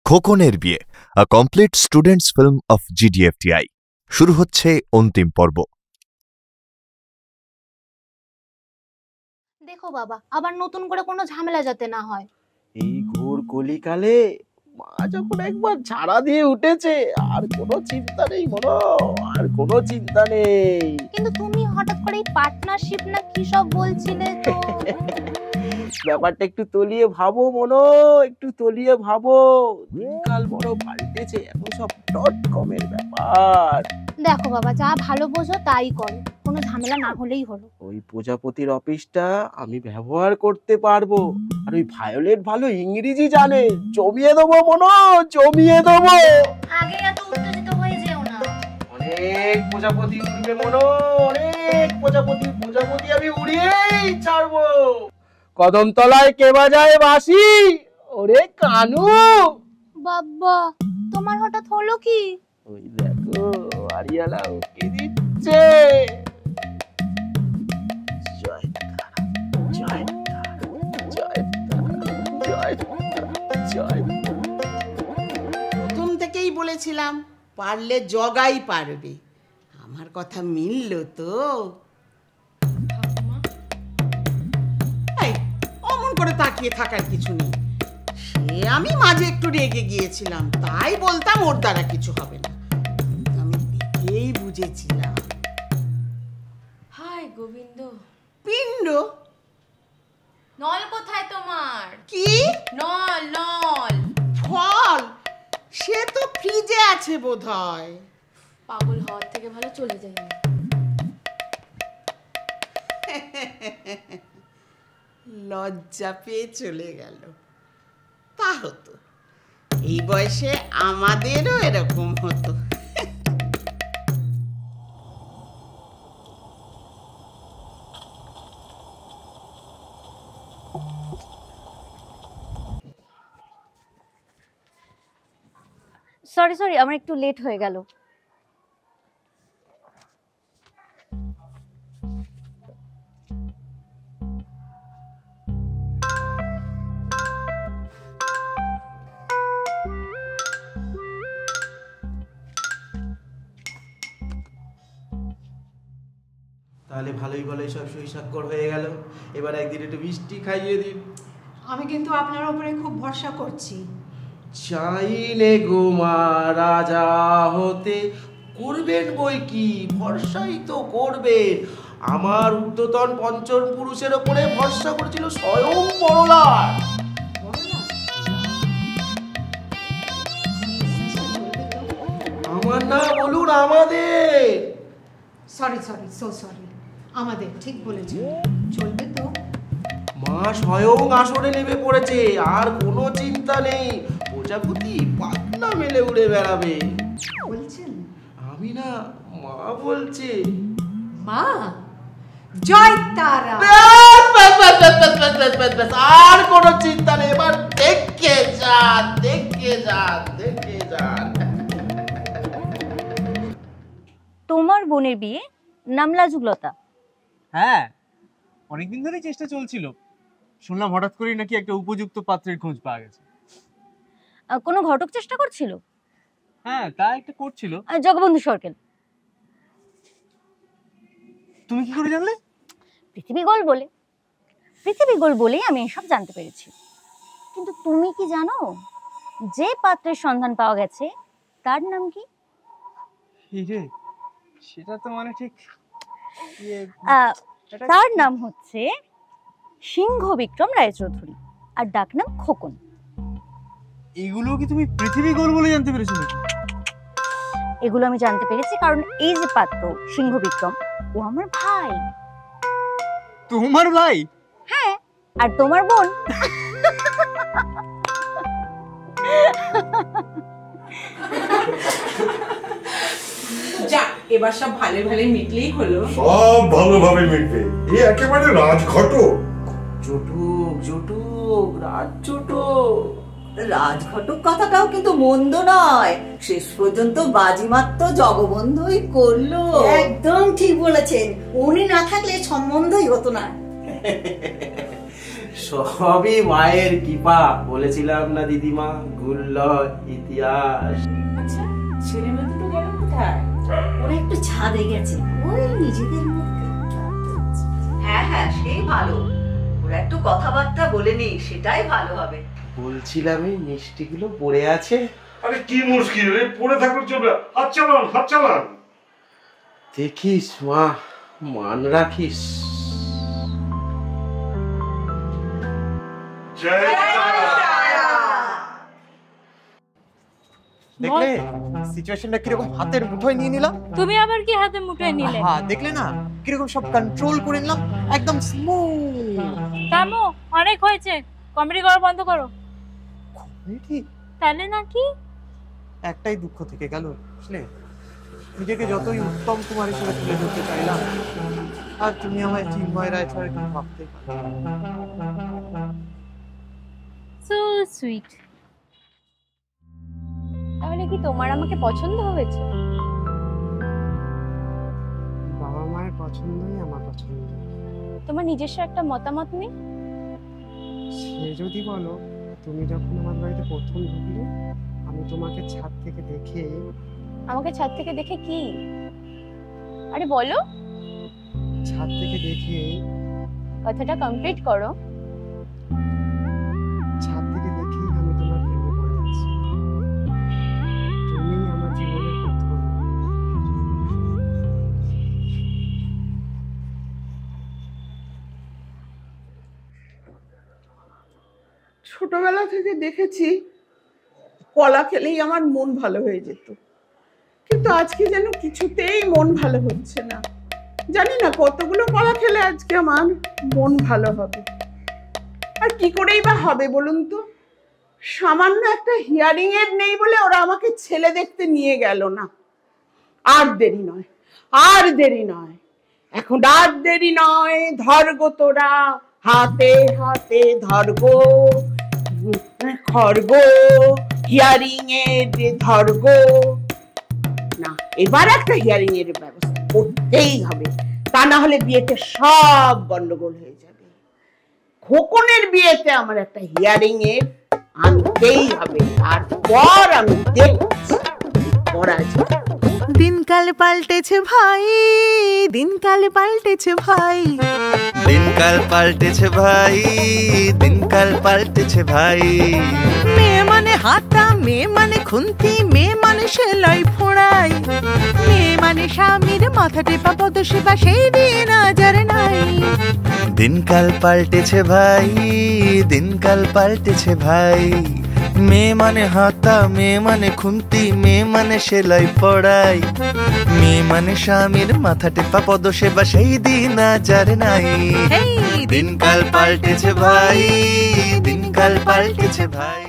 খোকনের বিয়ে, a complete students film of GDFTI। শুরু হচ্ছে অন্তিম পর্ব। দেখো বাবা, আবার নতুন করে কোনো ঝামেলা যাতে না হয়। এই ঘোর কলিকালে মা যখন একবার ঝাড়া দিয়ে উঠেছে, আর কোনো চিন্তা নেই মনো, আর কোনো চিন্তা নেই। কিন্তু তুমি হঠাৎ করে এই পার্টনারশিপ না কি সব বলছিলে তো? ব্যাপারটা একটু তলিয়ে ভাবো মনো, একটু তলিয়ে ভাবো। দিনকাল বড় পাল্টেছে, এখন সব .com-এর ব্যাপার। দেখো বাবা, যা ভালো বোঝো তাই করো, কোনো ঝামেলা না হলেই হলো। ওই প্রজাপতির অফিসটা আমি ব্যবহার করতে পারবো, আর ওই ভায়োলেট ভালো ইংরেজি জানে, জমিয়ে দেবো মনো, জমিয়ে দেবো। আগে এত উত্তেজিত হয়ে যেও না। অনেক প্রজাপতি উড়বে মনো, অনেক প্রজাপতি আমি উড়িয়েই ছাড়বো। কদমতলায় কে বাজায় বাঁশি, ওরে কানু। বাবা, তোমার হঠাৎ হলো কি? ওই দেখো আরিয়ালা ওকে দিচ্ছে। জয় তারা, জয় তারা, জয় তারা, জয় তারা, জয় তারা। প্রথম থেকেই বলেছিলাম পারলে জগাই পারবে। আমার কথা মিলল তো? এই, অমন করে তাকিয়ে থাকার কিছু নেই। সে আমি মাঝে একটু রেগে গিয়েছিলাম, তাই বলতাম ওর দ্বারা কিছু হবে না। আমি দেখেই বুঝেছিলাম। হাই গোবিন্দ। পিণ্ড? নল কোথায় তোমার? কি নল নল? ফল? সে তো ফ্রিজে আছে বোধহয়। পাগল হওয়ার থেকে ভালো চলে যাই। লজ্জা পেয়ে চলে গেল। তা হতো, এই বয়সে আমাদেরও এরকম হতো। সরি আমার একটু লেট হয়ে গেল। তাহলে ভালোই ভালোই সব সই স্বাক্ষর হয়ে গেল। এবার একদিন একটু মিষ্টি খাইয়ে দিন। আমি কিন্তু আপনার উপরে খুব ভরসা করছি। চাইলে গো মা রাজা হতে, করবেন বই কি, ভরসাই তো করবেন। আমার ঊর্ধ্বতন পঞ্চম পুরুষের ওপরে ভরসা করেছিল স্বয়ং বড়লাট। আমার না বলুন আমাদের। Sorry so sorry. আমাদের ঠিক বলেছেন, চলবে তো? মা স্বয়ং আসরে নেমে পড়েছে, আর কোনো চিন্তা নেই। প্রজাপতি পাতলা মেলে উড়ে বেড়াবে। বলছেন? আমি না, মা বলছে। মা? জয় তারা। আর কোনো চিন্তা নেই, এবার দেখে যান, দেখে যান, দেখে যান। তোমার বোনের বিয়ে, নাম লাজুকলতা। হ্যাঁ, অনেকদিন ধরেই চেষ্টা চলছিল। শুনলাম হঠাৎ করেই নাকি একটা উপযুক্ত পাত্রের খোঁজ পাওয়া গেছে। কোনো ঘটক চেষ্টা করছিল? হ্যাঁ, তা একটা করছিল। জগবন্ধু সরকার। তুমি কি করে জানলে? পৃথিবী গোল বলেই আমি এসব জানতে পেরেছি। কিন্তু তুমি কি জানো যে পাত্রের সন্ধান পাওয়া গেছে তার নাম কি? রে, সেটা তো মানে ঠিক তার নাম হচ্ছে সিংহ বিক্রম রায়চৌধুরী, আর ডাক নাম খোকন। এগুলো কি তুমি পৃথিবী গোল বলে জানতে পেরেছো নাকি? এগুলো আমি জানতে পেরেছি কারণ এই যে পাত্র সিংহ বিক্রম, ও আমার ভাই। তোমার ভাই? হ্যাঁ, আর তোমার বোন। যা, এবার সব ভালো ভালো মিটলেই হলো। সব ভালোভাবে মিটবে। এই একেবারে রাজঘটক। জটুক রাজঘটক। রাজঘটক কথাটাও কিন্তু মন্দ নয়। শেষ পর্যন্ত বাজিমাত তো জগবন্ধুই করলো। একদম ঠিক বলেছেন, উনি না থাকলে সম্বন্ধই হতো না। সবই মায়ের কৃপা, বলেছিলাম না দিদিমা, গুল্ল ইতিহাস। আচ্ছা, ছেলে মেয়ে দুটো গেল কোথায়? ওরা একটু ছাদে গেছে, ওই নিজেদের মধ্যে। হ্যাঁ হ্যাঁ, সেই ভালো। ওরা একটু কথাবার্তা বলে নি, সেটাই ভালো হবে। বলছিলাম এই মিষ্টিগুলো পড়ে আছে। আরে কি মুশকিল, পড়ে থাকলে চলবে, হাত চালান হাত চালান। দেখিস মা, মান রাখিস। দেখলে সিচুয়েশনটা কিরকম হাতের মুঠোয় নিয়ে নিলাম। তুমি আবার কি হাতে মুঠোয় নিলে? হ্যাঁ, দেখলে না কিরকম সব কন্ট্রোল করে নিলাম, একদম স্মুথ। থামো, অনেক হয়েছে, কমেডি করা বন্ধ করো। কমেডি? তাহলে নাকি? একটাই দুঃখ থেকে গেল, বুঝলে? নিজেকে যতই উত্তম কুমার হিসেবে তুলে ধরতে চাইলাম, আর তুমি আমায় চিন্ময় রায় ছাড়া কিছু ভাবতেই পারো। So sweet. তাহলে কি তোমার আমাকে পছন্দ হয়েছে? বাবা মায়ের পছন্দই আমার পছন্দ। তোমার নিজস্ব একটা মতামত নেই? সে যদি বলো, তুমি যখন আমার বাড়িতে প্রথম ঢুকলে, আমি তোমাকে ছাদ থেকে দেখে। আমাকে ছাদ থেকে দেখে কি? আরে বলো। ছাদ থেকে দেখে। কথাটা কমপ্লিট করো। ছাদ থেকে দেখেই আমি তোমার প্রেমে পড়ে যাচ্ছি। তুমি আমার জীবনের প্রথম। ছোটবেলা থেকে দেখেছি কলা খেলেই আমার মন ভালো হয়ে যেত, কিন্তু আজকে যেন কিছুতেই মন ভালো হচ্ছে না। জানি না কতগুলো কলা খেলে আজকে আমার মন ভালো হবে, আর কি করেই বা হবে বলুন তো? সামান্য একটা হিয়ারিং এড নেই বলে ওরা আমাকে ছেলে দেখতে নিয়ে গেল না। আর দেরি নয়, আর দেরি নয়, এখন আর দেরি নয়, ধরগো তোরা হাতে হাতে ধরগো, খরগো হিয়ারিং এড ধরগো। না, এবার একটা হিয়ারিং এর ব্যবস্থা করতেই হবে, তা না হলে বিয়েতে সব গন্ডগোল হয়ে যাবে। খোকনের বিয়েতে আমার একটা হিয়ারিং এর আনতেই হবে, তারপর আমি দেখছি করা যায়। দিনকাল পাল্টেছে ভাই, দিনকাল পাল্টেছে ভাই, দিনকাল পাল্টেছে ভাই, দিনকাল পাল্টেছে ভাই। মেয়ে মানে হাতা, মেয়ে মানে খুন্তি, মেয়ে মানে সেলাই ফোড়াই, মেয়ে মানে স্বামীর মাথা টেপা পদসেবা, সেই দিন আজ আর নাই। দিনকাল পাল্টেছে ভাই, দিনকাল পাল্টেছে ভাই। মেয়ে মানে হাতা, মেয়ে মানে খুন্তি, মেয়ে মানে সেলাই পড়াই, মেয়ে মানে স্বামীর মাথা টেপা পদসেবা, সেই দিন আজ আর নাই। দিনকাল পাল্টেছে ভাই, দিনকাল পাল্টেছে ভাই।